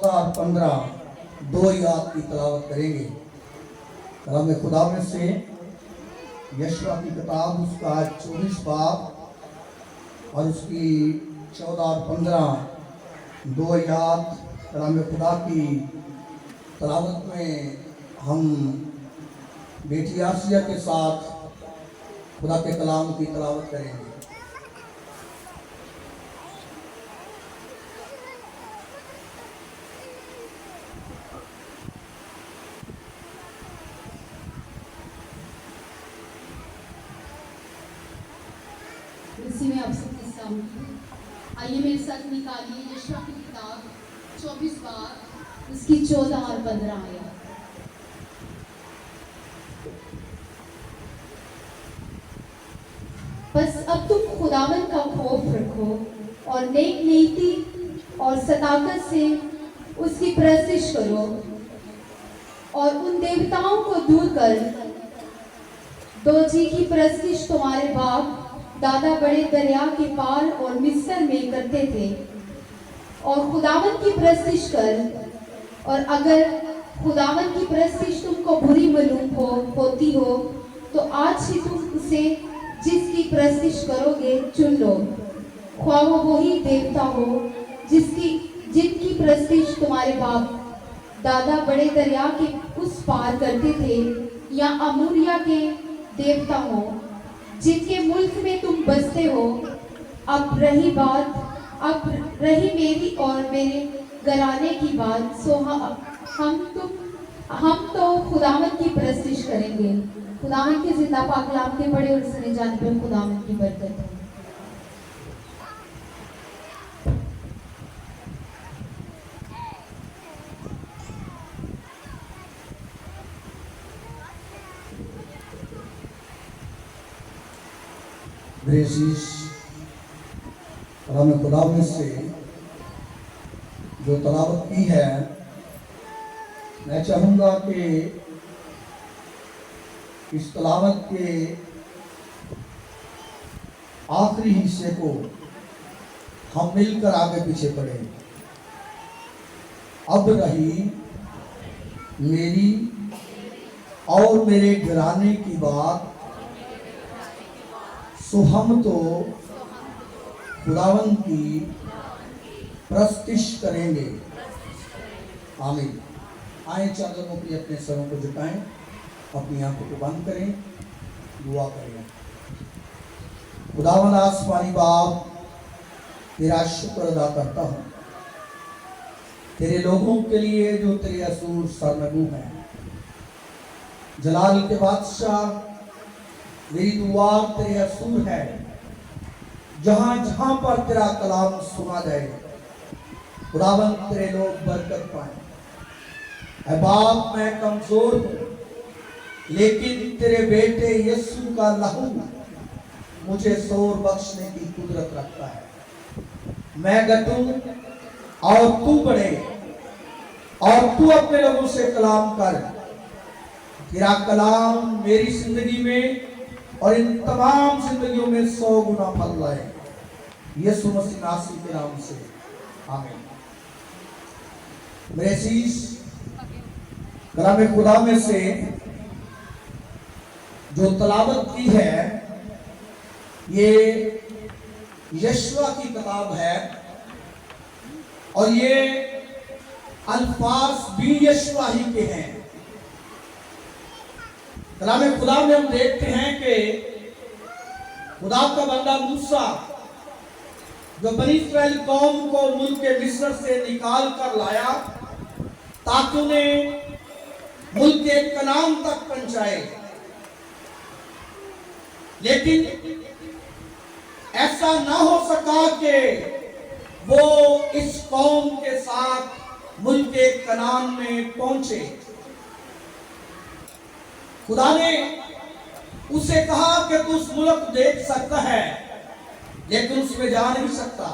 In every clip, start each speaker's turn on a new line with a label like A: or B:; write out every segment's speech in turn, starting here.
A: और 15 दो आयत की तलावत करेंगे। कलाम खुदा में से यशवा की किताब उसका 24 बाब और उसकी 14 और 15 दो आयत कलाम खुदा की तलावत में हम बेटी आसिया के साथ खुदा के कलाम की तलावत करेंगे।
B: इसी में आप सबके सामने आइए मेरे साथ निकालिए यशवा की किताब 24 बार उसकी 14 और 15 आया। बस अब तुम खुदावन का खौफ रखो और नेक नीति और सदाकत से उसकी परस्तिश करो और उन देवताओं को दूर कर दो जी की परस्तिश तुम्हारे बाप दादा बड़े दरिया के पार और मिस्र में करते थे और खुदावन की परस्तिश कर। और अगर खुदावन की परस्तिश तुमको बुरी मालूम होती हो तो आज ही तुम उसे जिसकी परस्तिश करोगे चुन लो, ख्वाह वो वही देवता हो जिनकी परस्तिश तुम्हारे बाप दादा बड़े दरिया के उस पार करते थे, या अमूरिया के देवता हो जिनके मुल्क में तुम बसते हो। अब रही मेरी और मेरे घराने की बात, सो हम तो खुदावन की परस्तिश करेंगे। खुदावन के जिंदा पाक कलाम के बड़े और सुने जाने पर खुदावन की बरकत है।
A: ब्रेसिस कलाम खुदा में से जो तलावत की है, मैं चाहूँगा कि इस तलावत के आखिरी हिस्से को हम मिलकर आगे पीछे पढ़ें। अब रही मेरी और मेरे घराने की बात, सो हम तो खुदावन की परस्तिश करेंगे। आमीन। आए चादरों की अपने सरों को झुकाएं, अपनी आंखों को बंद करें, दुआ करें। खुदावन आसमानी बाप, तेरा शुक्र अदा करता हूँ तेरे लोगों के लिए जो तेरे असूर सरनगू हैं। जलाल के बादशाह, मेरी दुआ तेरे असूर है, जहां जहां पर तेरा कलाम सुना जाए खुदावन तेरे लोग बरकत पाए। ऐ बाप, मैं कमजोर हूं, लेकिन तेरे बेटे यीशु का लहू मुझे शोर बख्शने की कुदरत रखता है। मैं घटूं और तू बढ़े, और तू अपने लोगों से कलाम कर। तेरा कलाम मेरी जिंदगी में और इन तमाम जिंदगियों में 100 गुना फल लाए। यीशु मसीह नासरी के नाम से आमीन। मेरे शीश कलाम खुदा में से जो तलावत की है, ये यशवा की किताब है और ये अल्फाज भी यशवा ही के हैं। कलाम खुदा में हम देखते हैं कि खुदा का बंदा मूसा, जो बनी इस्राएल कौम को मुल्क के मिस्र से निकाल कर लाया ताकि उन्हें मुल्क के कनान तक पहुंचाए, लेकिन ऐसा ना हो सका कि वो इस कौम के साथ मुल्क के कनान में पहुंचे। खुदा ने उसे कहा कि तू उस मुल्क देख सकता है, लेकिन उसमें जा नहीं सकता।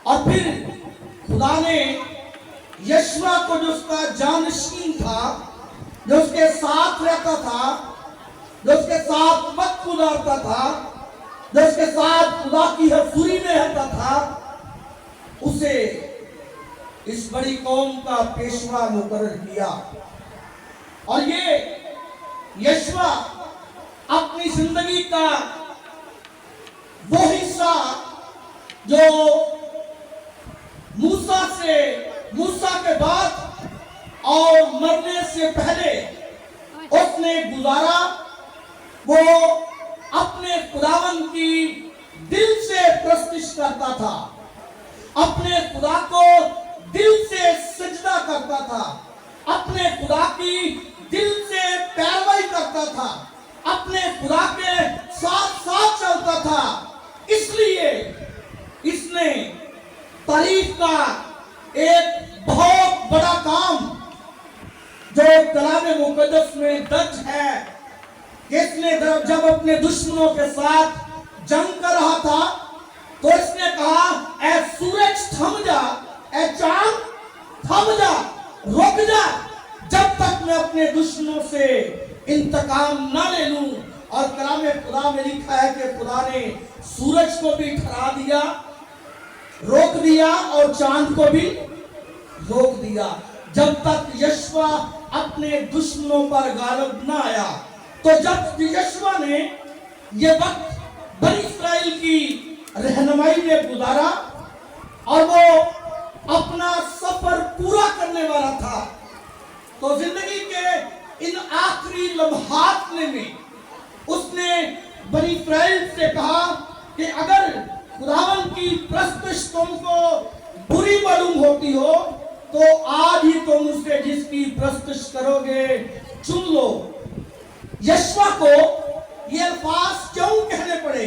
A: और फिर खुदा ने यशवा को, जो उसका जानशीन था, जो उसके साथ रहता था, जो उसके साथ वक्त गुजारता था, जो उसके साथ खुदा की हजूरी में रहता था, उसे इस बड़ी कौम का पेशवा मुकर्रर किया। और ये यशवा अपनी जिंदगी का वो हिस्सा जो मूसा के बाद और मरने से पहले उसने गुजारा, वो अपने खुदावन की दिल से प्रस्तिश करता था, अपने खुदा को दिल से सजदा करता था, अपने खुदा की दिल से पैरवी करता था, अपने खुदा के साथ साथ चलता था। इसलिए इसने तारीफ का एक बहुत बड़ा काम जो कलाम मुकद्दस में दर्ज है, इसने जब अपने दुश्मनों के साथ जंग कर रहा था तो इसने कहा, ऐ सूरज थम जा, ऐ चांद थम जा, रुक जा, जब तक मैं अपने दुश्मनों से इंतकाम ना ले लूं। और कलाम खुदा में लिखा है कि खुदा ने सूरज को भी ठहरा दिया, रोक दिया, और चांद को भी रोक दिया, जब तक यशवा अपने दुश्मनों पर गालिब ना आया। तो जब यशवा ने ये वक्त बनी इस्राएल की रहनुमाई में गुजारा और वो अपना सफर पूरा करने वाला था, तो जिंदगी के इन आखिरी लम्हात में उसने बनी इस्राएल से कहा कि अगर खुदावन की प्रस्तुत तुमको बुरी मालूम होती हो तो आज ही तुम उससे जिसकी प्रस्तुत करोगे चुन लो। यशवा को ये अल्फाज क्यों कहने पड़े?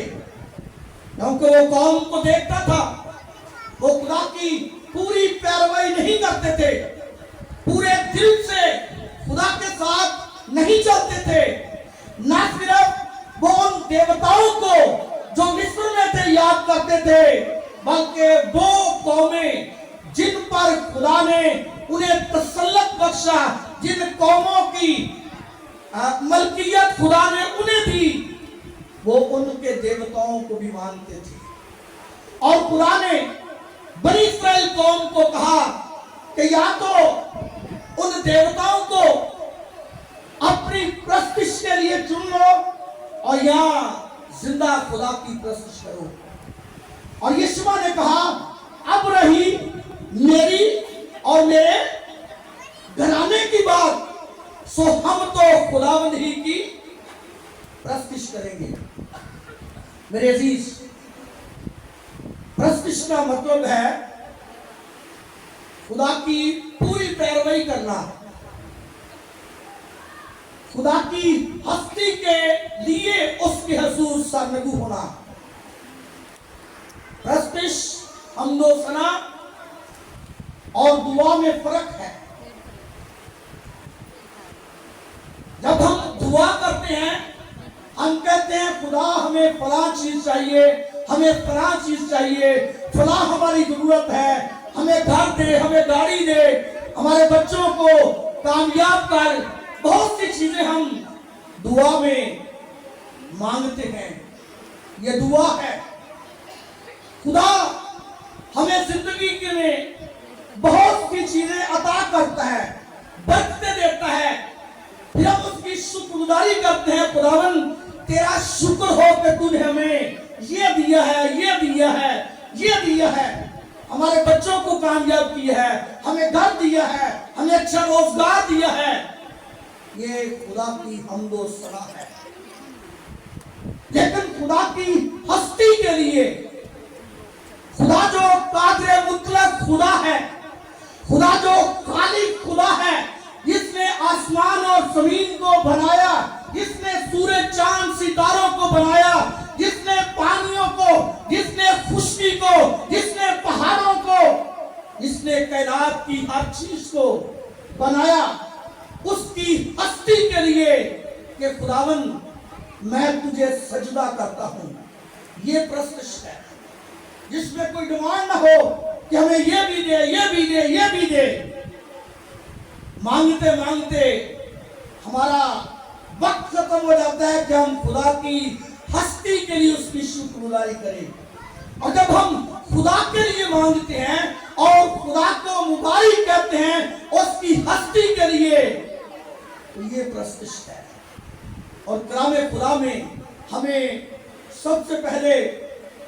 A: क्योंकि वो कौम को देखता था, वो खुदा की पूरी पैरवी नहीं करते थे, पूरे दिल से खुदा के साथ नहीं चलते थे। ना सिर्फ वो उन देवताओं को जो मिस्र में थे याद करते थे, बल्कि वो कौमें जिन पर खुदा ने उन्हें तसल्लत बख्शा, जिन कौमों की मलकियत खुदा ने उन्हें दी, वो उनके देवताओं को भी मानते थे। और खुदा ने बनी इस्राएल कौम को कहा कि या तो उन देवताओं को अपनी प्रस्तिश के लिए चुन लो और या जिंदा खुदा की प्रस्तिश करो। और यशवा ने कहा, अब रही मेरी और मेरे घराने की बात, सो हम तो खुदावंद ही की प्रस्तिश करेंगे। मेरे अजीज, प्रस्तिश का मतलब है खुदा की पूरी पैरवी करना, खुदा की हस्ती के लिए उसके हुजूर सरनगू होना। प्रस्तिश, हमदो सना और दुआ में फर्क है। जब हम दुआ करते हैं, हम कहते हैं खुदा हमें फलां चीज चाहिए, हमें फलां चीज चाहिए, फलां हमारी जरूरत है, हमें घर दे, हमें गाड़ी दे, हमारे बच्चों को कामयाब कर। बहुत सी चीजें हम दुआ में मांगते हैं, ये दुआ है। खुदा हमें जिंदगी के लिए बहुत सी चीजें अता करता है, बरकतें देता है, फिर हम उसकी शुक्रगुजारी करते हैं। खुदावन तेरा शुक्र हो कि तूने हमें ये दिया है, ये दिया है, ये दिया है, हमारे बच्चों को कामयाब किया है, हमें घर दिया है, हमें अच्छा रोजगार दिया है। ये खुदा की हम्दो सना है। लेकिन खुदा की हस्ती के लिए, खुदा जो कादिर मुतलक खुदा है, खुदा जो खालिक खुदा है, जिसने आसमान और जमीन को बनाया, जिसने सूरज चांद सितारों को बनाया, जिसने पानियों को, जिसने खुशकी को, जिसने पहाड़ों को, जिसने कायनात की हर चीज को बनाया, उसकी हस्ती के लिए कि खुदावन मैं तुझे सजदा करता हूं। ये प्रश्न है जिसमें कोई डिमांड ना हो कि हमें ये भी दे, ये भी दे, ये भी दे। मांगते मांगते हमारा वक्त खत्म हो जाता है कि हम खुदा की हस्ती के लिए उसकी शुक्रगुजारी करें। और जब हम खुदा के लिए मांगते हैं और खुदा को तुम्हारी कहते हैं उसकी हस्ती के लिए, तो ये प्रस्तुत है। और कलाम खुदा में हमें सबसे पहले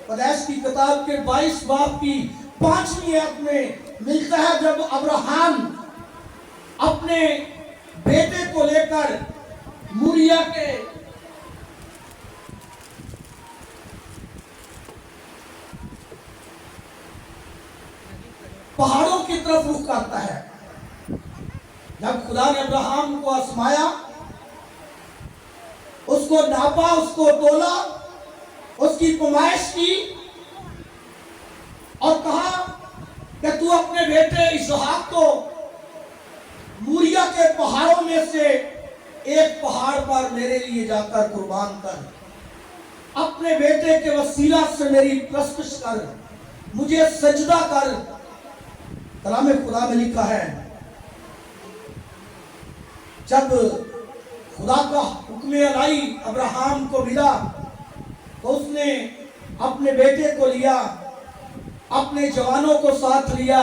A: पैदाइश की किताब के 22 बाब की 5वीं आयत में मिलता है, जब अब्राहम अपने बेटे को लेकर मूरिया के पहाड़ों की तरफ रुख करता है। जब खुदा ने अब्राहम को आजमाया, उसको नापा, उसको तोला, उसकी पैमाइश की और कहा कि तू अपने बेटे इसहाक को मूरिया के पहाड़ों में से एक पहाड़ पर मेरे लिए जाकर कुर्बान कर, अपने बेटे के वसीला से मेरी प्रस्तुत कर, मुझे सजदा कर। कलाम खुदा में लिखा है, जब खुदा का हुक्म इलाही अब्राहम को मिला तो उसने अपने बेटे को लिया, अपने जवानों को साथ लिया,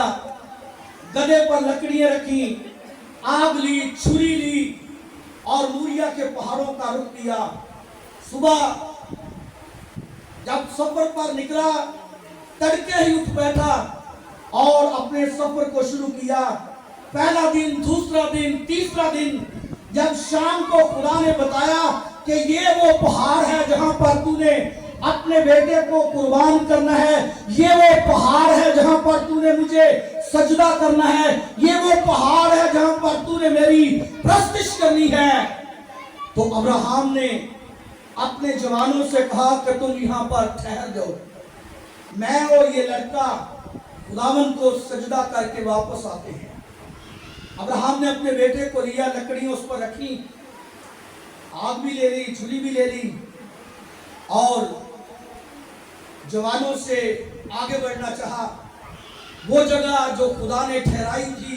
A: गधे पर लकड़ियां रखी, आग ली, छुरी ली और मूरिया के पहाड़ों का रुख किया। सुबह जब सफर पर निकला, तड़के ही उठ बैठा और अपने सफर को शुरू किया। पहला दिन, दूसरा दिन, तीसरा दिन, जब शाम को खुदा ने बताया कि ये वो पहाड़ है जहां पर तूने अपने बेटे को कुर्बान करना है, ये वो पहाड़ है जहां पर तूने मुझे सजदा करना है, ये वो पहाड़ है जहां पर तूने मेरी प्रस्तुत करनी है, तो अब्राहम ने अपने जवानों से कहा कि तुम यहां पर ठहर जाओ, मैं और ये लड़का खुदावन को सजदा करके वापस आते हैं। अब्राहम ने अपने बेटे को लिया, लकड़ियां उस पर रखी, आग भी ले ली, छुरी भी ले ली और जवानों से आगे बढ़ना चाहा। वो जगह जो खुदा ने ठहराई थी,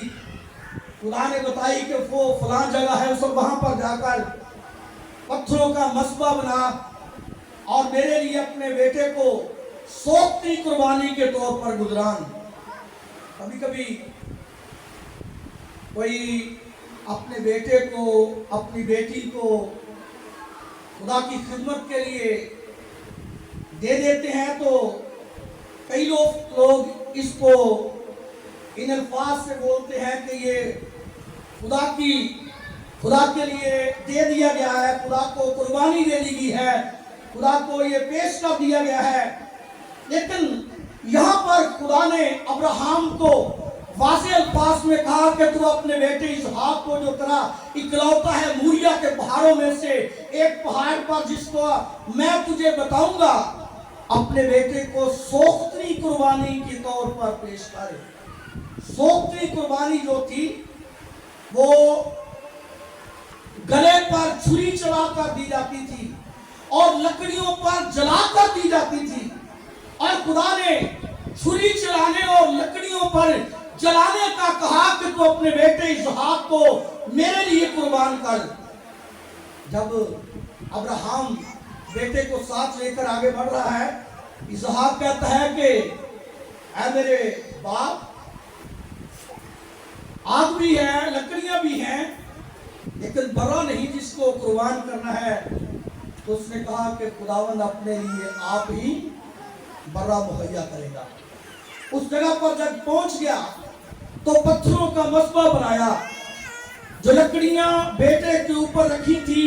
A: खुदा ने बताई कि वो फलां जगह है, सब वहां पर जाकर पत्थरों का मसबा बना और मेरे लिए अपने बेटे को सोखती कुर्बानी के तौर पर गुजरान। कभी कभी कोई अपने बेटे को, अपनी बेटी को खुदा की खिदमत के लिए दे देते हैं, तो कई लोग इसको इन अल्फाज से बोलते हैं कि ये खुदा के लिए दे दिया गया है, खुदा को कुर्बानी दे दी गई है, खुदा को ये पेश कर दिया गया है। लेकिन यहाँ पर खुदा ने अब्राहम को वाज़ेह अल्फाज में कहा कि तू अपने बेटे इसहाक को, जो तेरा इकलौता है, मूरिया के पहाड़ों में से एक पहाड़ पर जिसको मैं तुझे बताऊंगा, अपने बेटे को सोख्ती कुर्बानी के तौर पर पेश कर। सोख्ती कुर्बानी जो थी वो गले पर छुरी चलाकर दी जाती थी और लकड़ियों पर जलाकर दी जाती थी, और खुदा ने छुरी चलाने और लकड़ियों पर जलाने का कहा कि तू अपने बेटे इसहाक को मेरे लिए कुर्बान कर। जब अब्राहम बेटे को साथ लेकर आगे बढ़ रहा है, इसहाक कहता है कि ऐ मेरे बाप, आग भी है, लकड़ियां भी हैं, लेकिन बड़ा नहीं जिसको कुर्बान करना है। तो उसने कहा कि खुदावंद अपने लिए आप ही बड़ा मुहैया करेगा। उस जगह पर जब पहुंच गया तो पत्थरों का मसबा बनाया, जो लकड़ियां बेटे के ऊपर रखी थी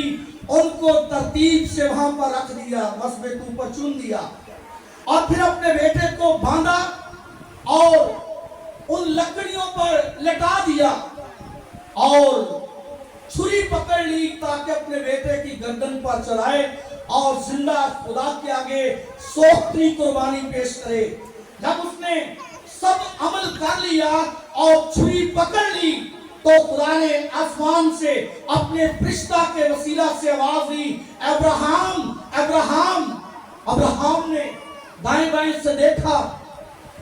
A: उनको तरतीब से वहां पर रख दिया, मसबे के ऊपर चुन दिया, और फिर अपने बेटे को बांधा और उन लकड़ियों पर लटा दिया और छुरी पकड़ ली ताकि अपने बेटे की गर्दन पर चढ़ाए और जिंदा खुदा के आगे सोख्ती कुर्बानी पेश करे। जब उसने सब अमल कर लिया और छुरी पकड़ ली तो खुदा ने आसमान से अपने फरिश्ता के वसीला से आवाज दी, अब्राहम अब्राहम। अब्राहम ने दाएं बाएं से देखा,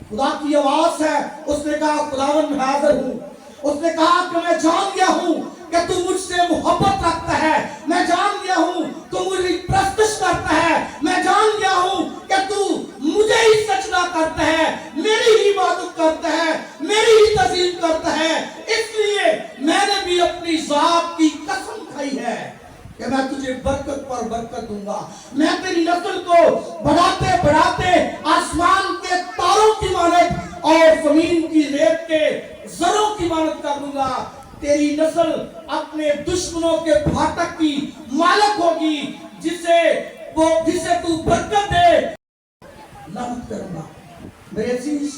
A: खुदा की आवाज है। उसने कहा खुदावन मैं हाजिर हूं। उसने कहा कि मैं जान गया हूं कि तू मुझसे मोहब्बत रखता है, मैं जान गया हूं तू मुझे प्रस्तुत करता है, मैं जान गया हूं कि तू मुझे ही सजदा करता है, मेरी ही इबादत करता है, मेरी ही तज़ीम करता है, इसलिए मैंने भी अपनी ज़ात की कसम खाई है कि मैं तुझे बरकत पर बरकत दूंगा। मैं तेरी नस्ल को बढ़ाते बढ़ाते आसमान के तारों की मानद और जमीन की रेत के जरों की मानद कर दूंगा। तेरी नस्ल अपने दुश्मनों के फाटक की मालिक होगी, जिसे तू बरकत दे लानत करूंगा। मेरे अजीज,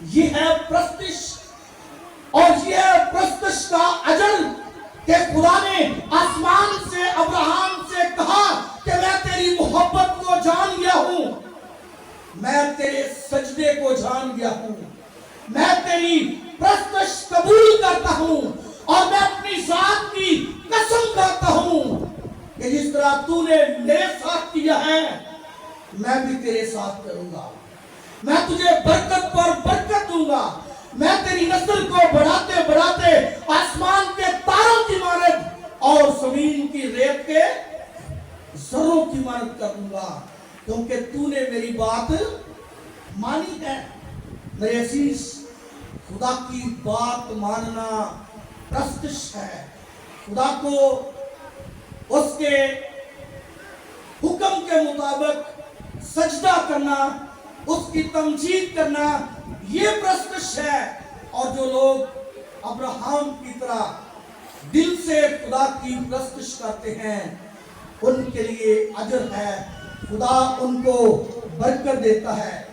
A: ये है प्रस्तिश, और ये है प्रस्तिश का अजल कि खुदा ने आसमान से अब्राहम से कहा कि मैं तेरी मोहब्बत को जान गया हूं, मैं तेरे सजदे को जान गया हूं, मैं तेरी प्रस्तिश कबूल करता हूं, और मैं अपनी जात की कसम खाता हूं कि जिस तरह तूने मेरे साथ किया है, मैं भी तेरे साथ करूंगा। मैं तुझे बरकत पर बरकत दूंगा। मैं तेरी नस्ल को बढ़ाते बढ़ाते आसमान के तारों की मानद और जमीन की रेत के जरों की मानद कर दूंगा, क्योंकि तूने मेरी बात मानी है। मेरे अजीज, खुदा की बात मानना प्रस्तिश है। खुदा को उसके हुक्म के मुताबिक सजदा करना, उसकी तमजीद करना, ये प्रस्तिश है। और जो लोग अब्राहम की तरह दिल से खुदा की प्रस्तिश करते हैं, उनके लिए अजर है, खुदा उनको बरकत देता है।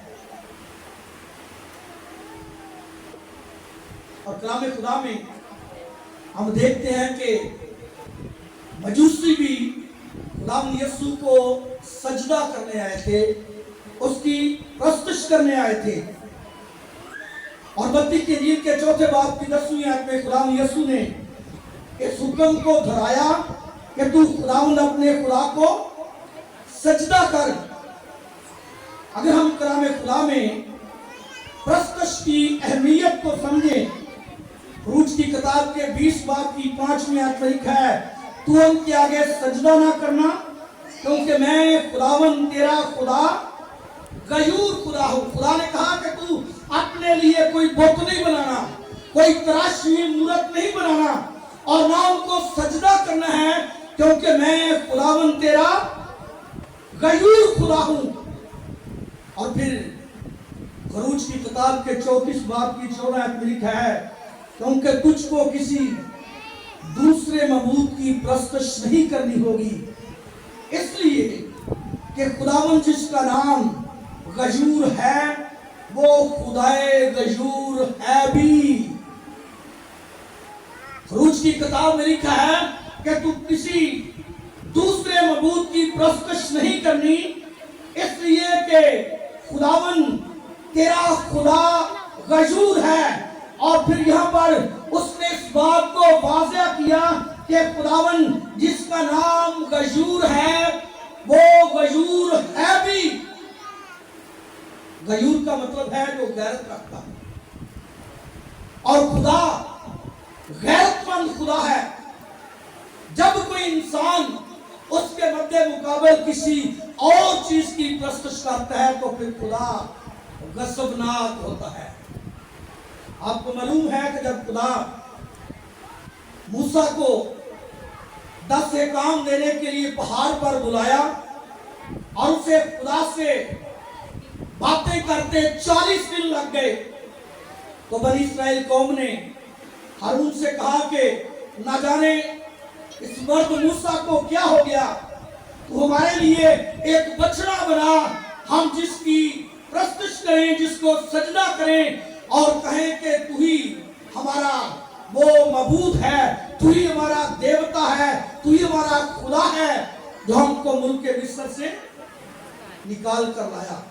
A: और कलाम खुदा में हम देखते हैं कि मजूसी भी गुलाम यीशु को सजदा करने आए थे, उसकी प्रस्तुत करने आए थे। और मत्ती की इंजील के चौथे बाब की 10वीं आयत में गुलाम यीशु ने इस हुक्म को दोहराया कि तू खुदावंद अपने खुदा को सजदा कर। अगर हम कलाम खुदा में प्रस्तुत की अहमियत को समझें, रूज की किताब के 20 बाब की 5वीं आयत में लिखा है, तू उनके आगे सजदा ना करना, क्योंकि मैं खुदावन तेरा खुदा गयूर खुदा हूं। खुदा ने कहा कि तू अपने लिए कोई बुत नहीं बनाना, कोई तराशी मूरत नहीं बनाना, और ना उनको सजदा करना है, क्योंकि मैं खुदावन तेरा गयूर खुदा हूं। और फिर खरूज की किताब के 34 बाब की 14 आयत में लिखा है, क्योंकि तुझको किसी दूसरे मबूद की प्रस्तुत नहीं करनी होगी, इसलिए कि खुदावन जिसका नाम गजूर है, वो खुदाए गजूर है भी। खरूज की किताब में लिखा है कि तू किसी दूसरे मबूद की प्रस्तुत नहीं करनी, इसलिए कि खुदावन तेरा खुदा गजूर है। और फिर यहाँ पर उसने इस बात को वाज़ेह किया कि खुदावन जिसका नाम गजूर है, वो गजूर है भी। गजूर का मतलब है जो गैरत रखता है, और खुदा गैरतमंद खुदा है। जब कोई इंसान उसके मद्दे मुकाबले किसी और चीज की प्रस्तुत करता है, तो फिर खुदा गज़बनाक होता है। आपको मालूम है कि जब खुदा मूसा को 10 काम देने के लिए पहाड़ पर बुलाया और उसे खुदा से बातें करते 40 दिन लग गए, तो बनी इस्राएल कौम ने हारून से कहा कि ना जाने इस मर्द मूसा को क्या हो गया, तो हमारे लिए एक बछड़ा बना, हम जिसकी प्रस्तुत करें, जिसको सजदा करें और कहें कि तू ही हमारा वो मबूद है, तू ही हमारा देवता है, तू ही हमारा खुदा है जो हमको मुल्क के मिस्र से निकाल कर लाया।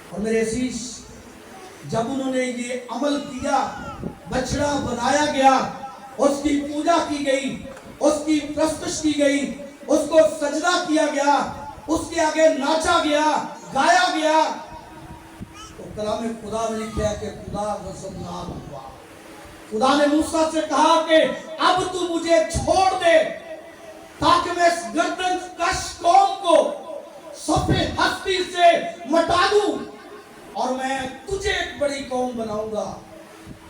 A: और मेरे अजीज, जब उन्होंने ये अमल किया, बछड़ा बनाया गया, उसकी पूजा की गई, उसकी प्रस्तुत की गई, उसको सजदा किया गया, उसके आगे नाचा गया, गाया गया, तो कलाम खुदा में लिखा है कि खुदा गज़बनाक हुआ। खुदा ने मूसा से कहा कि अब तू मुझे छोड़ दे, ताकि मैं इस गर्दन कश कौम को सफे हस्ती से मिटा दूं, और मैं तुझे एक बड़ी कौम बनाऊंगा।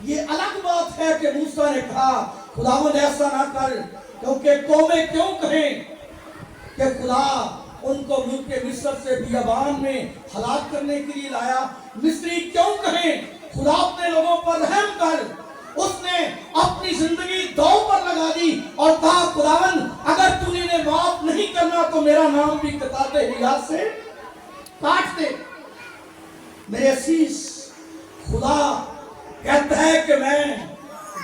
A: یہ الگ بات ہے کہ موسیٰ نے کہا خداوند ایسا نہ کر، کیونکہ قومیں کیوں کہیں کہ خدا ان کو ملک مصر سے بیابان میں ہلاک کرنے کے لیے لایا، مصری کیوں کہیں خدا اپنے لوگوں پر رحم کر۔ اس نے اپنی زندگی داؤ پر لگا دی اور کہا خداوند اگر تو انہیں معاف نہیں کرنا تو میرا نام بھی کتاب حیات سے کاٹ دے۔ میرے عزیز، خدا کہتا ہے کہ میں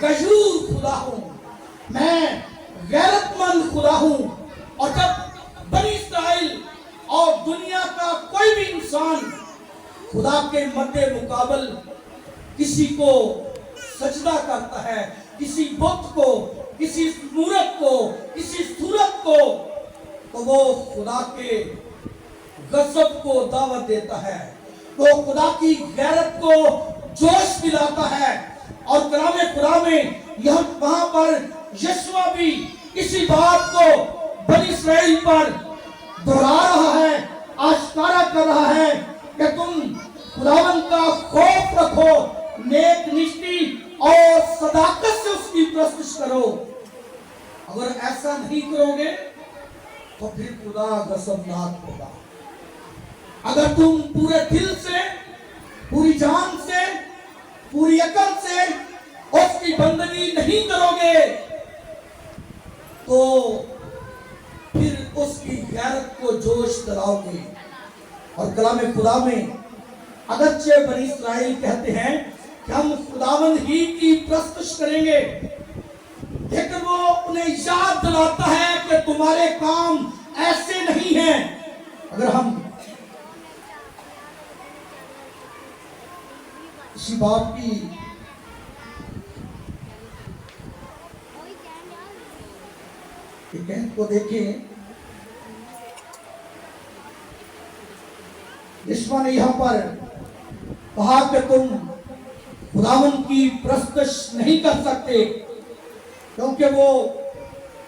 A: غیور خدا ہوں، میں غیرت مند خدا ہوں، اور جب بنی اسرائیل اور دنیا کا کوئی بھی انسان خدا کے مد مقابل کسی کو سجدہ کرتا ہے، کسی بت کو، کسی مورت کو، کسی صورت کو، تو وہ خدا کے غضب کو دعوت دیتا ہے، وہ خدا کی غیرت کو جوش دلاتا ہے۔ اور کلام خدا میں وہاں پر یشوع بھی اسی بات کو بنی اسرائیل پر دہرا رہا ہے، آشکارا کر رہا ہے کہ تم خداوند کا خوف رکھو، نیک نشتی اور صداقت سے اس کی پرستش کرو۔ اگر ایسا نہیں کرو گے تو پھر خدا غضبناک ہوگا۔ اگر تم پورے دل سے، پوری جان سے، پوری عقل سے اس کی بندگی نہیں کرو گے تو پھر اس کی غیرت کو جوش دلاؤ گے۔ اور کلام خدا میں اگرچہ بنی اسرائیل کہتے ہیں کہ ہم خداوند ہی کی پرستش کریں گے، لیکن وہ انہیں یاد دلاتا ہے کہ تمہارے کام ایسے نہیں ہیں۔ اگر ہم اسی بات کی ایک کو دیکھیں، یشوع نے یہاں پر کہا کہ تم خداوند کی پرستش نہیں کر سکتے کیونکہ وہ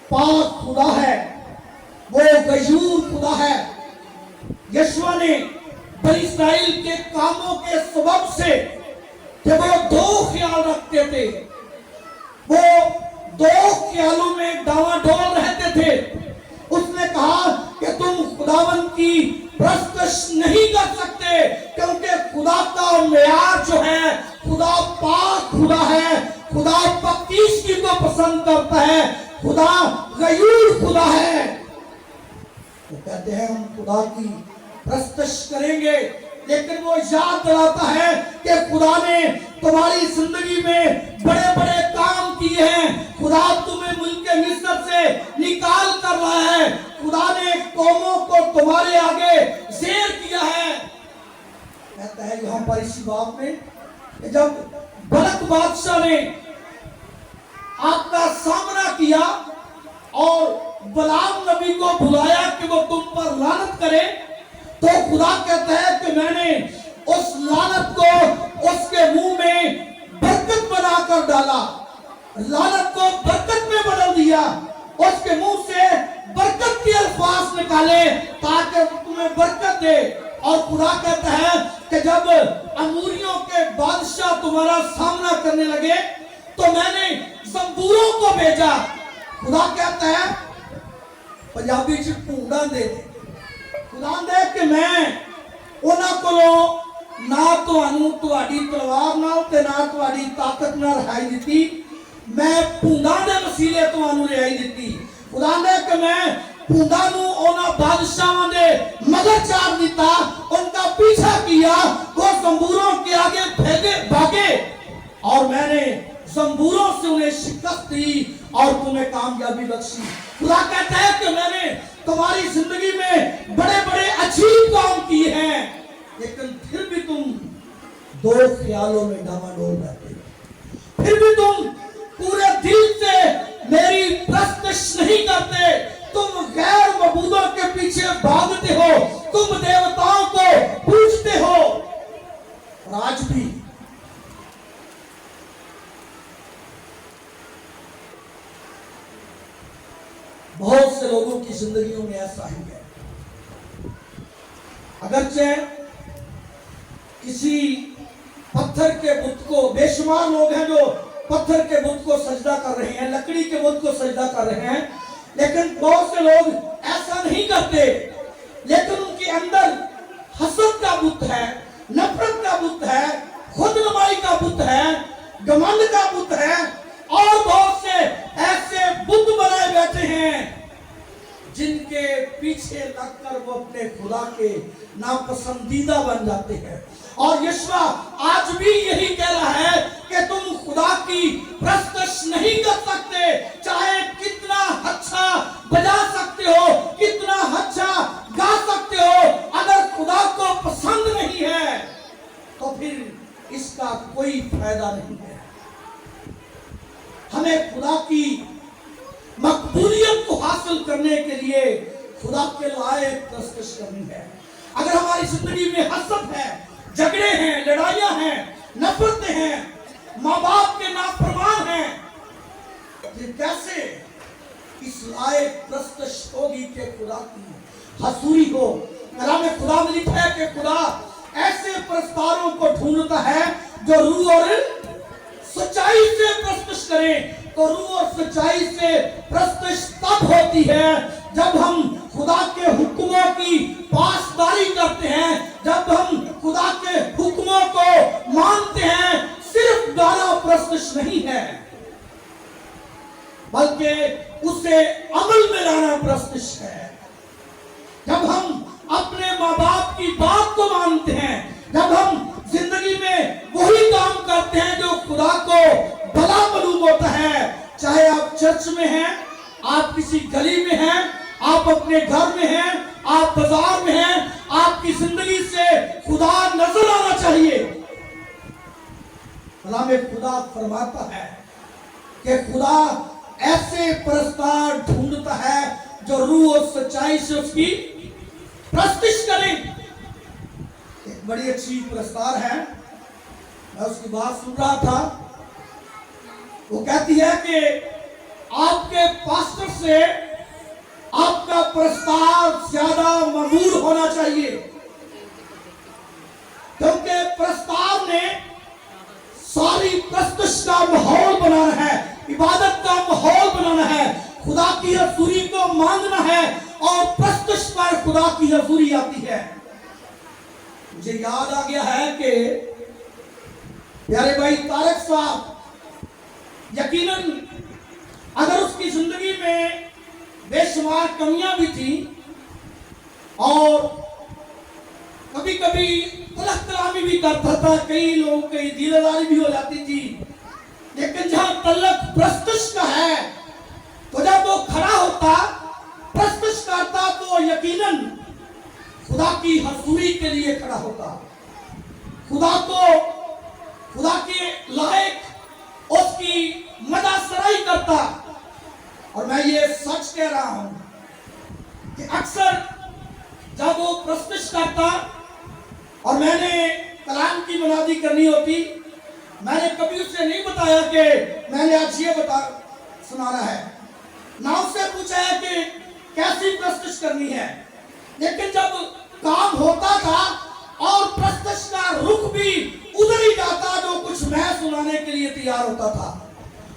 A: پاک خدا ہے، وہ غیور خدا ہے۔ یشوع نے بنی اسرائیل کے کاموں کے سبب سے کہ وہ دو خیال رکھتے تھے، وہ دو خیالوں میں ڈاواں ڈول رہتے تھے، اس نے کہا کہ تم خداوند کی پرستش نہیں کر سکتے کیونکہ خدا کا معیار جو ہے، خدا پاک خدا ہے، خدا پاکیزگی کو پسند کرتا ہے، خدا غیور خدا ہے۔ وہ کہتے ہیں ہم خدا کی پرستش کریں گے، لیکن وہ یاد دلاتا ہے کہ خدا نے تمہاری زندگی میں بڑے بڑے کام کیے ہیں، خدا تمہیں ملک مصر سے نکال کر رہا ہے، خدا نے قوموں کو تمہارے آگے زیر کیا ہے۔ کہتا ہے یہاں پر اسی بات میں کہ جب بلق بادشاہ نے آپ کا سامنا کیا اور بلعام نبی کو بلایا کہ وہ تم پر لعنت کرے، تو خدا کہتا ہے کہ میں نے اس لعنت کو اس کے منہ میں برکت بنا کر ڈالا، لعنت کو برکت میں بدل دیا، اس کے منہ سے برکت کے الفاظ نکالے تاکہ وہ تمہیں برکت دے۔ اور خدا کہتا ہے کہ جب اموریوں کے بادشاہ تمہارا سامنا کرنے لگے تو میں نے زنبوروں کو بھیجا۔ خدا کہتا ہے پنجابی چ پونڈا دے خدا دے کہ میں انہاں کولوں نہ تانوں تہاڈی تلوار نال تے نہ تہاڈی طاقت نال رہائی دتی، میں پونڈا دے وسیلے تانوں رہائی دتی۔ خدا نے کہ میں پونڈا نوں انہاں بادشاہاں دے مگر چار دیتا، ان کا پیچھا کیا، وہ زنبوروں کے آگے بھاگے اور میں نے زنبوروں سے انہیں شکست دی اور تمہیں کامیابی بخشی۔ خدا کہتا ہے کہ میں نے تمہاری زندگی میں بڑے بڑے عجیب کام کیے ہیں، لیکن پھر بھی تم دو خیالوں میں ڈاواڈول رہتے ہو، پھر بھی تم پورے دل سے میری پرستش نہیں کرتے، تم غیر معبودوں کے پیچھے بھاگتے ہو، تم دیوتاؤں کو پوجتے ہو۔ اور آج بھی بہت سے لوگوں کی زندگیوں میں ایسا ہی ہے، اگرچہ کسی पत्थर के बुत को, बेशुमार लोग हैं जो पत्थर के बुत को सजदा कर रहे हैं, लकड़ी के बुत को सजदा कर रहे हैं, लेकिन बहुत से लोग ऐसा नहीं करते। लेकिन उनके अंदर हसद का बुत है, नफरत का बुत है, खुद नुमाई का बुत है, घमंड का बुत है, और बहुत से ऐसे बुत बनाए बैठे हैं जिनके पीछे लगकर वो अपने खुदा के नापसंदीदा बन जाते हैं। और यीशु आज भी यही कह रहा है कि तुम खुदा की प्रस्तुत नहीं कर सकते, चाहे कितना अच्छा बजा सकते हो, कितना अच्छा गा सकते हो, अगर खुदा को पसंद नहीं है तो फिर इसका कोई फायदा नहीं है। हमें खुदा की मकबूलियत को हासिल करने के लिए खुदा के लायक प्रस्तुत करनी है। अगर हमारी जिंदगी में हसद है, झगड़े हैं, लड़ाइयां हैं, नफरतें हैं, माँ बाप के नाफरमान हैं, फिर कैसे इस लायक प्रस्तुत होगी कि खुदा की हसूरी हो। कलाम खुदा में लिखा है कि खुदा ऐसे प्रस्तारों को ढूंढता है जो रूह और सच्चाई से प्रस्तुत करें। तो रूह और सच्चाई से प्रस्तुत तब होती है जब हम खुदा के हुक्मों की पासदारी करते हैं, जब हम खुदा के हुक्मों को मानते हैं। सिर्फ गाना प्रस्तुत नहीं है, बल्कि उसे अमल में लाना प्रस्तुत है। जब हम अपने माँ बाप की बात को मानते हैं, जब हम जिंदगी में वही काम करते हैं जो खुदा को भला मालूम होता है, चाहे आप चर्च में हैं, आप किसी गली में हैं, आप अपने घर में हैं, आप बाजार में हैं, आपकी जिंदगी से खुदा नजर आना चाहिए। कलाम खुदा फरमाता है कि खुदा ऐसे प्रस्तार ढूंढता है जो रूह और सच्चाई से उसकी प्रस्तुत करें। एक बड़ी अच्छी प्रस्तार है, मैं उसकी बात सुन रहा था। वो कहती है कि आपके पास्टर से आपका प्रस्ताव ज्यादा मकबूल होना चाहिए, क्योंकि प्रस्ताव ने सारी प्रस्तुत का माहौल बनाना है, इबादत का माहौल बनाना है, खुदा की हजूरी को मांगना है, और प्रस्तुत पर खुदा की हजूरी आती है। मुझे याद आ गया है कि प्यारे भाई तारक साहब, यकीनन अगर उसकी जिंदगी में बेशुमार कमियां भी थी और कभी कभी तलख कलामी भी करता था, कई लोग कई दिलदारी भी हो जाती थी, लेकिन जहां तलख प्रस्तुत का है तो जब वो खड़ा होता, प्रस्तुत करता, तो यकीनन खुदा की हजूरी के लिए खड़ा होता, खुदा के लायक उसकी मदासराई करता। और मैं ये सच कह रहा हूं कि अक्सर जब वो प्रस्तुत करता और मैंने कलाम की मुनादी करनी होती, मैंने कभी उससे नहीं बताया कि मैंने आज ये सुनाना है, ना उससे पूछा है कि कैसी प्रस्तुत करनी है। लेकिन जब काम होता था और प्रस्तुत का रुख भी उधर ही जाता जो कुछ मैं सुनाने के लिए तैयार होता था,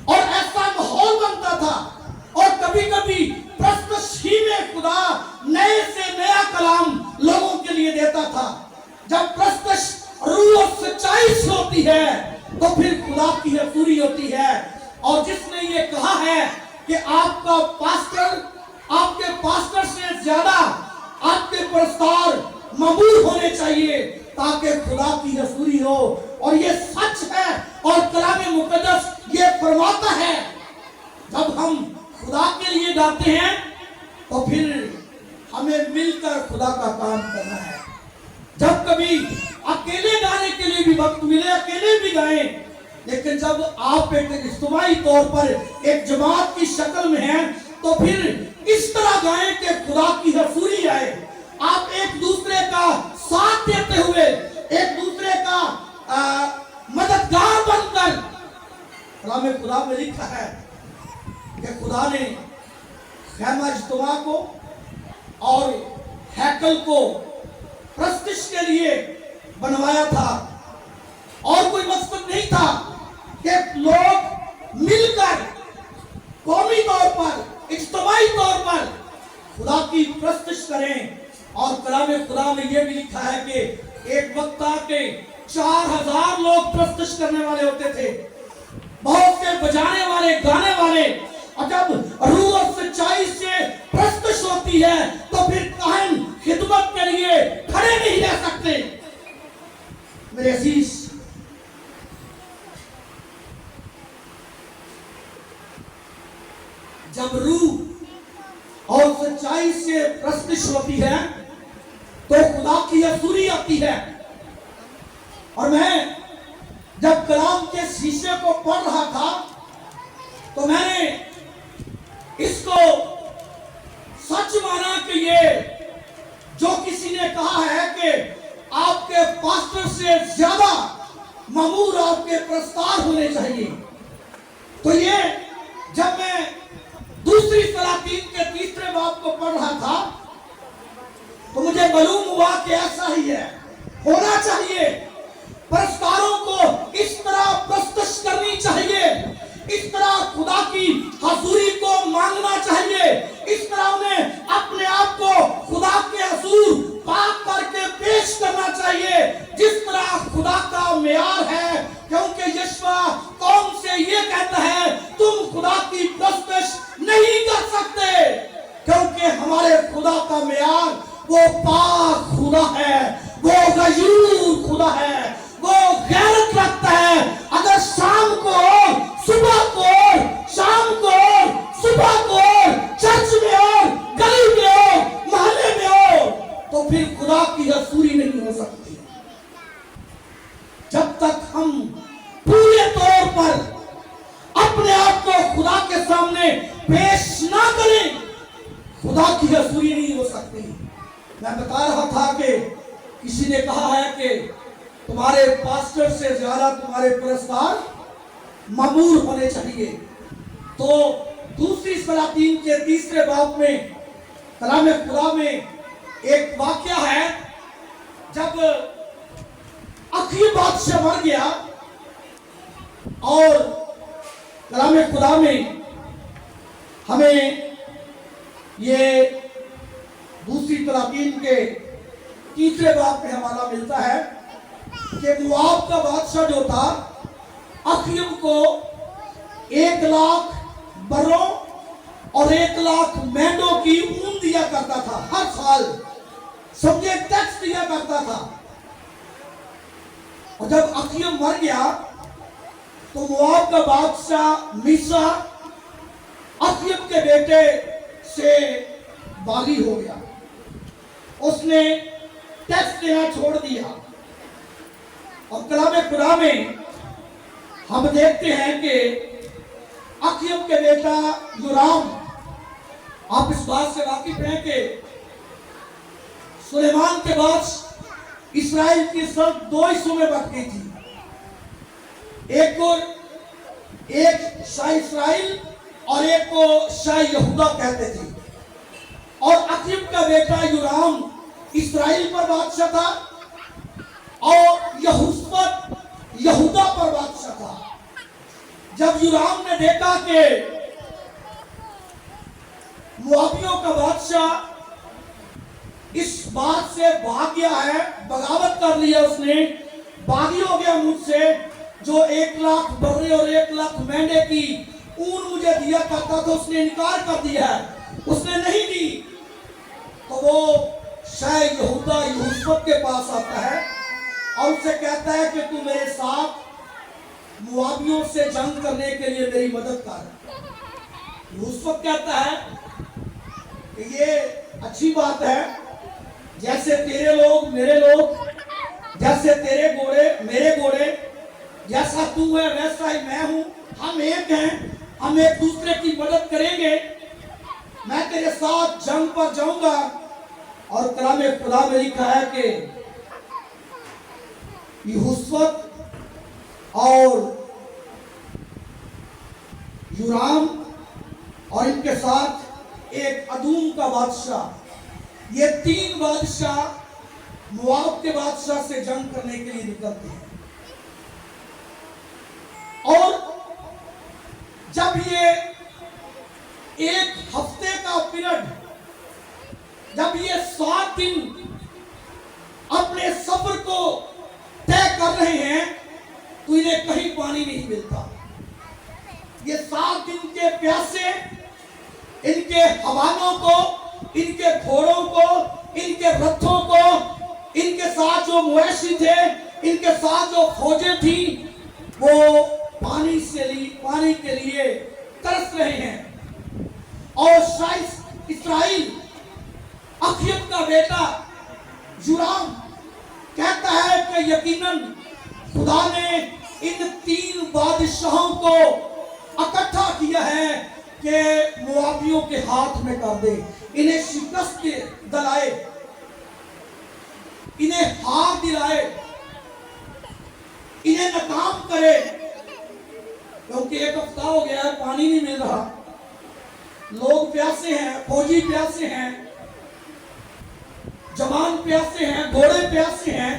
A: और ऐसा माहौल बनता था। और कभी कभी प्रस्तुत ही में खुदा नए से नया कलाम लोगों के लिए देता था। जब प्रस्तुत रूह और सच्चाई से होती है तो फिर खुदा की हजूरी होती है। और जिसने ये कहा है कि आपका आपके पास्टर से ज्यादा आपके प्रस्तार मकबूल होने चाहिए ताकि खुदा की हजूरी हो, और ये सच है। और कलाम मुकद्दस ये फरमाता है जब हम खुदा के लिए गाते हैं तो फिर हमें मिलकर खुदा का काम करना है। जब कभी अकेले गाने के लिए भी वक्त मिले, अकेले भी गाएं, लेकिन जब आप एक इज्तिमाई तौर पर एक जमात की शक्ल में हैं तो फिर इस तरह गाएं कि खुदा की हजूरी आए। आप एक दूसरे का साथ देते हुए, एक दूसरे का मददगार बनकर। कलाम खुदा में लिखा है कि खुदा ने खैमा इज्तिमा को और हैकल को प्रस्तुत के लिए बनवाया था, और कोई मकसद नहीं था कि लोग मिलकर कौमी तौर पर, इज्तिमाई तौर पर खुदा की प्रस्तुत करें। और कलाम खुदा में यह भी लिखा है कि एक वक्त था कि 4000 लोग प्रस्तुत करने वाले होते थे, बहुत से बजाने वाले, गाने वाले। और जब रूह और सच्चाई से प्रस्तुत होती है तो फिर काहन खिदमत के लिए खड़े नहीं रह सकते। मेरे अजीज, जब रूह और सच्चाई से प्रस्तुत होती है तो खुदा की हजूरी आती है। और मैं जब कलाम के शीशे को पढ़ रहा था तो मैंने इसको सच माना कि ये जो किसी ने कहा है कि आपके पास्टर से ज्यादा मामूर आपके प्रस्ताव होने चाहिए, तो ये जब मैं दूसरी सलातीन के तीसरे बाब को पढ़ रहा था तो मुझे मालूम हुआ कि ऐसा ही है, होना चाहिए। पुरस्कारों को इस तरह प्रस्तुत करनी चाहिए, इस तरह खुदा की हजूरी को मांगना चाहिए, इस तरह उन्हें अपने आप को खुदा के हजूर पाक करके पेश करना चाहिए जिस तरह खुदा का मेयार है। क्योंकि यीशुआ कौम से ये कहता है तुम खुदा की प्रस्तुत नहीं कर सकते, क्योंकि हमारे खुदा का मेयार वो पाक खुदा है, वो गयूर खुदा है, वो गैरत रखता है। अगर शाम को, सुबह को, शाम को, सुबह को चर्च में हो, गली में हो, मोहल्ले में हो, तो फिर खुदा की हजूरी नहीं हो सकती जब तक हम पूरे तौर पर अपने आप को खुदा के सामने पेश ना करें, खुदा की हजूरी नहीं हो सकती। मैं बता रहा था कि किसी ने कहा है कि तुम्हारे पास्टर से ज्यादा तुम्हारे पुरस्कार मामूर होने चाहिए। तो दूसरी सलातीन के तीसरे बाब में कलाम खुदा में एक वाक्य है, जब अखीब बादशाह मर गया और कलाम खुदा में हमें ये दूसरी सलातीन के तीसरे बाब में हवाला मिलता है कि मुआब का बादशाह जो था अखीब को 1,00,000 बरों और 1,00,000 मेंढों की ऊन दिया करता था हर साल, समझे, टैक्स दिया करता था। और जब अखीब मर गया तो मुआब का बादशाह मीसा अखीब के बेटे से बागी हो गया, उसने टैक्स देना छोड़ दिया। और कलाम खुदा में हम देखते हैं कि अखीब के बेटा योराम, आप इस बात से वाकिफ हैं कि सुलेमान के बाद इस्राएल की सब 2 हिस्सों में बट गई थी, एक शाह इस्राएल और एक को शाह यहूदा कहते थे। और अखीब का बेटा योराम इस्राएल पर बादशाह था और यहोशपत यहूदा पर बादशाह था। जब योराम ने देखा कि मुआबियों का बादशाह इस बात से भाग गया है, बगावत कर लिया, उसने बागी हो गया मुझसे, जो 1,00,000 बकरे और 1,00,000 मेंढे की ऊन मुझे दिया करता था, उसने इनकार कर दिया है, उसने नहीं दी। तो वो शाह यहूदा यहोशपत के पास आता है और उससे कहता है कि तू मेरे साथ मुआबियों से जंग करने के लिए मेरी मदद कर। यहोशपत कहता है कि ये अच्छी बात है, जैसे तेरे लोग मेरे लोग, जैसे तेरे घोड़े मेरे घोड़े, जैसा तू है वैसा ही मैं हूं, हम एक हैं, हम एक दूसरे की मदद करेंगे, मैं तेरे साथ जंग पर जाऊंगा। और कलाम खुदा में लिखा है कि यहोशपत और योराम और इनके साथ एक अदूम का बादशाह, ये 3 बादशाह मुआब के बादशाह से जंग करने के लिए निकलते हैं। जब ये एक हफ्ते का पीरियड, जब ये 7 दिन अपने सफर को तय कर रहे हैं, तो इन्हें कहीं पानी नहीं मिलता। ये 7 दिन के प्यासे इनके हवानों को, इनके घोड़ों को, इनके रथों को, इनके साथ जो मवेशी थे, इनके साथ जो फौजें थी, वो पानी के लिए तरस रहे हैं। और शायद इस्राइल अखीब का बेटा योराम कहता है कि यकीनन खुदा ने इन 3 बादशाहों को इकट्ठा किया है कि मोआबियों के हाथ में कर दे, इन्हें शिकस्त दिलाए, इन्हें हार दिलाए, इन्हें नाकाम करे। क्योंकि 1 हफ्ता हो गया है, पानी नहीं मिल रहा, लोग प्यासे हैं, फौजी प्यासे हैं, जवान प्यासे हैं, घोड़े प्यासे हैं।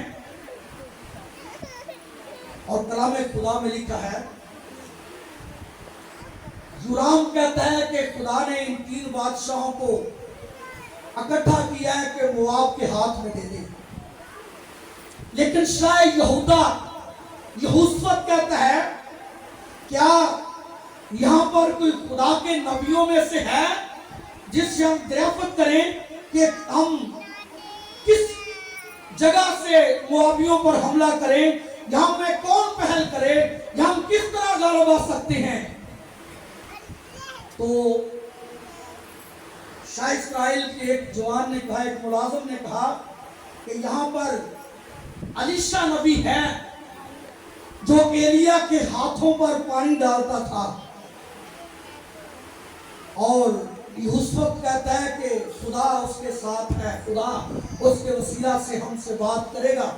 A: और कलाम खुदा में लिखा है, योराम कहता है कि खुदा ने इन 3 बादशाहों को इकट्ठा किया है कि मोआब के हाथ में दे दे। लेकिन शायद यहोशूअ कहता है, क्या यहां पर कोई खुदा के नबियों में से है जिससे हम दरियाफ्त करें कि हम किस जगह से मोआबियों पर हमला करें, यहां में कौन पहल करे, या हम किस तरह गलबा सकते हैं? तो शाह इस्राइल के एक जवान ने कहा, एक मुलाजिम ने कहा कि यहां पर अलीशा नबी है जो एलिया के हाथों पर पानी डालता था। और यहोशूअ कहता है कि खुदा उसके साथ है, खुदा उसके वसीला से हमसे बात करेगा।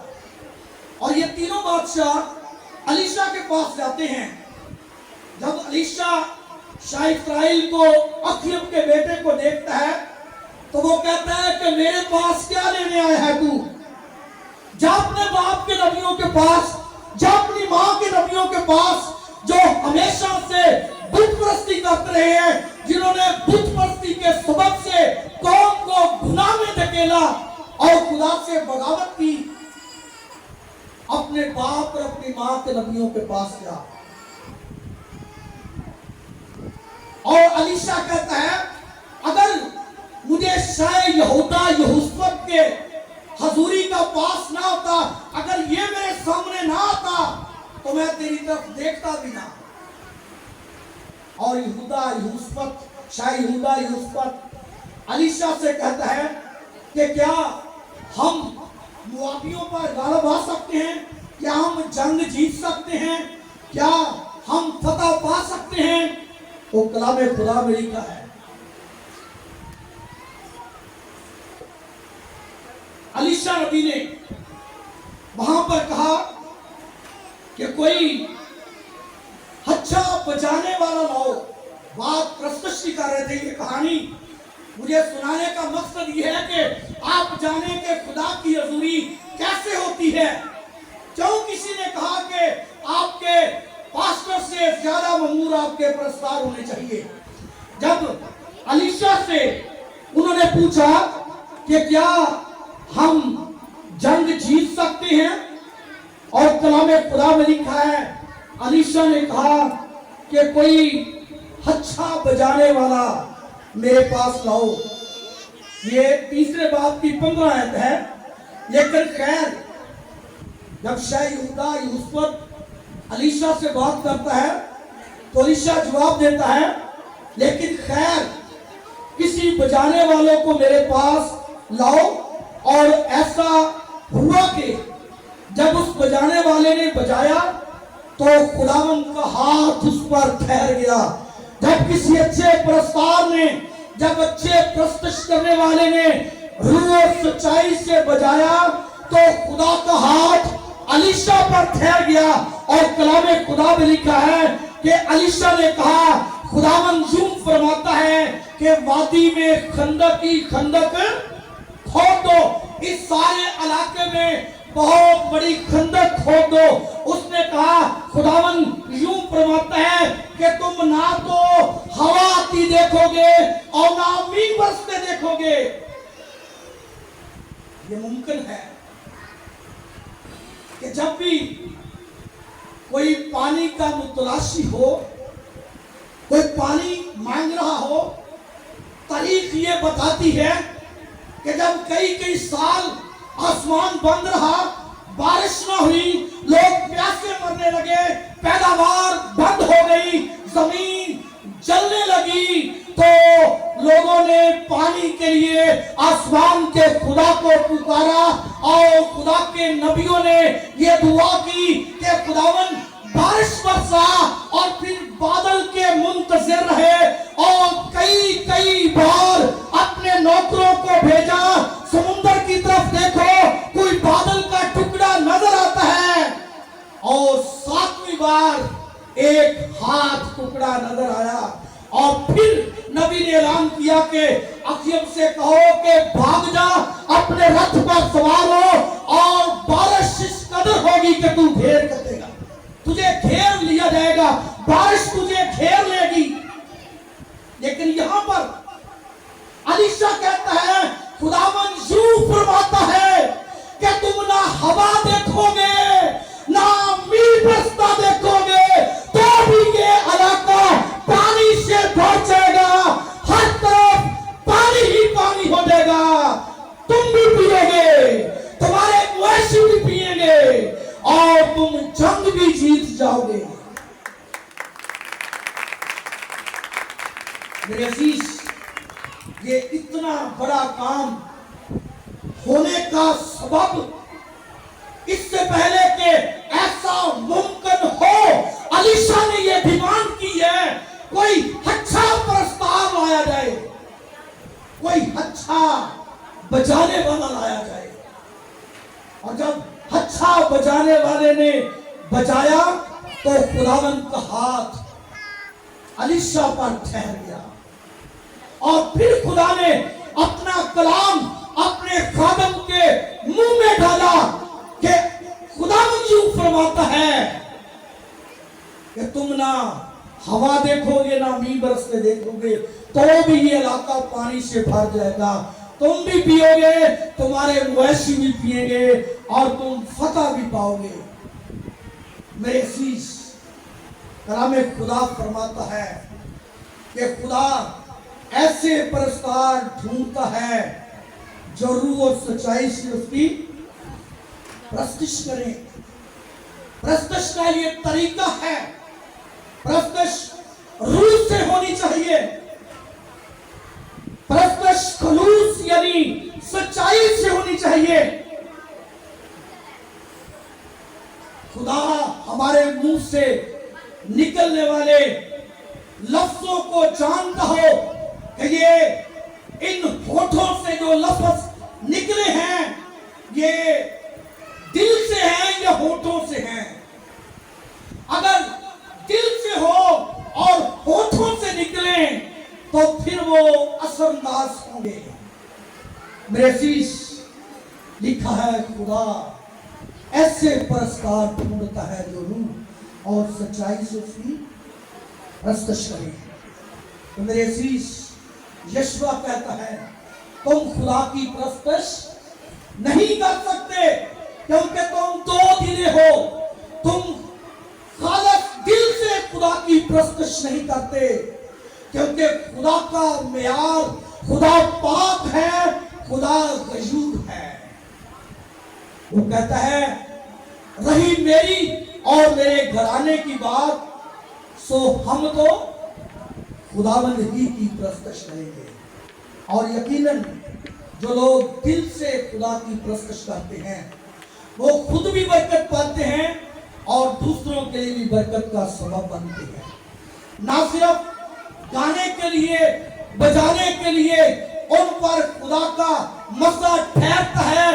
A: और ये तीनों बादशाह अलीशा के पास जाते हैं। जब अलीशा शाह इस्राइल को अखीब के बेटे को देखता है, तो वो कहता है कि मेरे पास क्या लेने आया है तू? जा अपने बाप के नबियों के पास, जा अपनी माँ के नबियों के पास, जो हमेशा से बुत परस्ती करते रहे हैं, जिन्होंने बुत परस्ती के सबब से कौम को गुनाह में धकेला और खुदा से बगावत की। अपने बाप और अपनी माँ के नबियों के पास जा। और अलीशा कहता है, अगर मुझे शाह यहोशूअ के हजूरी का पास ना होता, अगर ये मेरे सामने ना आता, तो मैं तेरी तरफ देखता भी ना। और शाह यहोशूअ अलीशा से कहता है कि क्या हम मोआबियों पर गालिब आ सकते हैं? क्या हम जंग जीत सकते हैं? क्या हम फतह पा सकते हैं? तो कलाम खुदा में लिखा है, अलीशा नबी ने वहां पर कहा कि कोई अच्छा बजाने वाला लाओ। बात प्रस्तुति कर रहे थे, ये कहानी मुझे सुनाने का मकसद ये है कि आप जाने के खुदा की हजूरी कैसे होती है। क्यों किसी ने कहा कि आपके पास्टर से ज्यादा ममूर आपके पुरस्कार होने चाहिए। जब अलीशा से उन्होंने पूछा कि क्या हम जंग जीत सकते हैं, और कलाम खुदा में लिखा है, अलीशा ने कहा कि कोई अच्छा बजाने वाला मेरे पास लाओ। ये 3 बाब की 15 आयत है। लेकिन खैर, जब शाह यहोशूअ अलीशा से बात करता है, तो अलीशा जवाब देता है, लेकिन खैर किसी बजाने वालों को मेरे पास लाओ। और ऐसा हुआ कि जब उस बजाने वाले ने बजाया, तो खुदावंद का हाथ उस पर ठहर गया। जब किसी अच्छे प्रस्ताव ने, जब अच्छे प्रस्तुत करने वाले ने रूह और सच्चाई से बजाया, तो खुदा का हाथ अलीशा पर ठहर गया। और कलाम खुदा में लिखा है कि अलीशा ने कहा, खुदावंद यूं फरमाता है कि वादी में खंदक खोद दो। इस सारे इलाके में बहुत बड़ी खंदक खोद दो। उसने कहा खुदावन यूं फरमाता है कि तुम ना तो हवा आती देखोगे और ना मींह बरसते देखोगे। ये मुमकिन है कि जब भी कोई पानी का मुतलाशी हो, कोई पानी मांग रहा हो, तारीख ये बताती है कि जब कई कई साल आसमान बंद रहा, बारिश ना हुई, लोग प्यासे मरने लगे, पैदावार बंद हो गई, जमीन जलने लगी, तो लोगों ने पानी के लिए आसमान के खुदा को पुकारा और खुदा के नबियों ने ये दुआ की कि खुदावन बारिश बरसा, और फिर बादल के मुंतजिर रहे और कई कई बार अपने नौकरों को भेजा, समुद्र की तरफ देखो कोई बादल का टुकड़ा नजर आता है, और 7वीं बार एक हाथ टुकड़ा नजर आया, और फिर नबी ने ऐलान किया कि अखीम से कहो कि भाग जा, अपने रथ पर सवार हो, और बारिश इस कदर होगी कि तू घेर कर देगा, तुझे घेर लिया जाएगा, बारिश तुझे घेर लेगी। लेकिन यहां पर अलीशा कहता है खुदावन यूं फरमाता है कि तुम ना हवा देखोगे ना मींह बरसता देखोगे, तो भी ये इलाका पानी से भर जाएगा, हर तरफ पानी ही पानी हो जाएगा, तुम भी पियोगे, तुम्हारे मवेशी भी पिएंगे, और तुम जंग भी जीत जाओगे। मेरे अजीज, ये इतना बड़ा काम होने का सबब, इससे पहले कि ऐसा मुमकिन हो, अलीशा ने ये डिमांड की है कोई अच्छा प्रस्ताव लाया जाए, कोई अच्छा बजाने वाला लाया जाए। और जब अच्छा बजाने वाले ने बजाया तो खुदावन का हाथ अलीशा पर ठहर गया, और फिर खुदा ने अपना कलाम अपने खादम के मुंह में डाला कि खुदावन यूं फरमाता है कि तुम ना हवा देखोगे ना मींह बरसते देखोगे, तो भी ये इलाका पानी से भर जाएगा, तुम भी पियोगे, तुम्हारे मवेशी भी पिएंगे, और तुम फतह भी पाओगे। मेरे अजीज, कलाम खुदा फरमाता है कि खुदा ऐसे परस्तार ढूंढता है जो रूह और सच्चाई से उसकी प्रस्तिश करें। प्रस्तिश का ये तरीका है, प्रस्तिश रूह से होनी चाहिए, प्रस्तिश खलूस यानी सच्चाई से होनी चाहिए। खुदा हमारे मुंह से निकलने वाले लफ्जों को जानता हो कि ये इन होठों से जो लफ्ज निकले हैं ये दिल से हैं या होठों से हैं। अगर दिल से हो और होठों से निकले तो फिर वो असरअंदाज होंगे। मेरे अजीज, लिखा है खुदा ऐसे पुरस्कार ढूंढता है जो रूह और सच्चाई से उसकी प्रस्तश करे। तो मेरे अजीज, यशवा कहता है तुम खुदा की प्रस्तश नहीं कर सकते क्योंकि तुम दो दिले हो, तुम खालिस दिल से खुदा की प्रस्तश नहीं करते, क्योंकि खुदा का मेयार, खुदा पाक है, खुदा गयूर है। वो कहता है रही मेरी और मेरे घराने की बात, सो हम तो खुदावंद ही की प्रस्तश करेंगे। और यकीनन जो लोग दिल से खुदा की प्रस्तश करते हैं वो खुद भी बरकत पाते हैं और दूसरों के लिए भी बरकत का सबब बनते हैं। ना सिर्फ गाने के लिए, बजाने के लिए उन पर खुदा का मसला ठहरता है,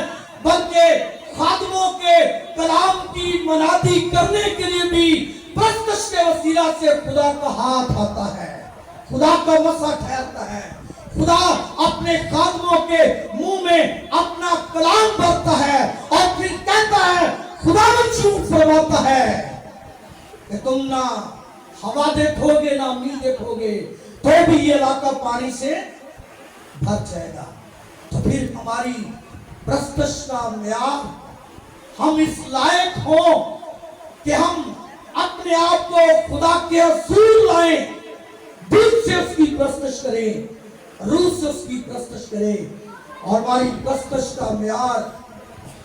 A: बल्कि खादमों के कलाम की मनादी करने के लिए भी प्रस्तश के वसीला से खुदा का हाथ आता है, खुदा का मसला ठहरता है। खुदा अपने खादमों के मुंह में अपना कलाम भरता है और फिर कहता है, खुदा झूठ फरमाता है कि तुम ना हवा देखोगे ना मील देखोगे तो भी ये इलाका पानी से भर जाएगा। तो फिर हमारी प्रस्तुत का म्यार, हम इस लायक हो कि हम अपने आप को खुदा के हजूर लाएं, दिल से उसकी प्रस्तुत करें, रूह से उसकी प्रस्तुत करें। और हमारी प्रस्तुत का म्यार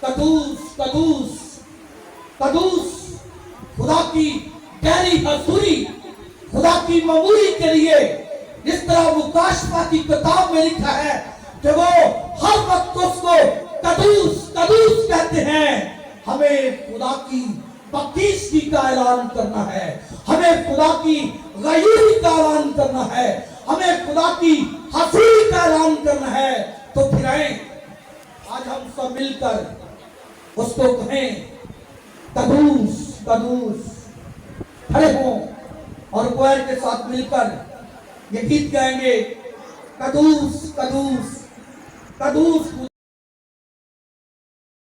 A: कदूस कदूस कदूस, खुदा की गहरी हजूरी, खुदा की ममूरी के लिए, जिस तरह मुकाशफा की किताब में लिखा है कि वो हर वक्त उसको कदूस कदूस कहते हैं। हमें खुदा की पकीज़गी का ऐलान करना है, हमें खुदा की गयूरी का ऐलान करना है, हमें खुदा की हजूरी का ऐलान करना है। तो फिर आए आज हम सब मिलकर उसको कहें, कदूस कदूस। खड़े हों और कोयर के साथ मिलकर ये गीत गाएंगे, कदूस कदूस कदूस।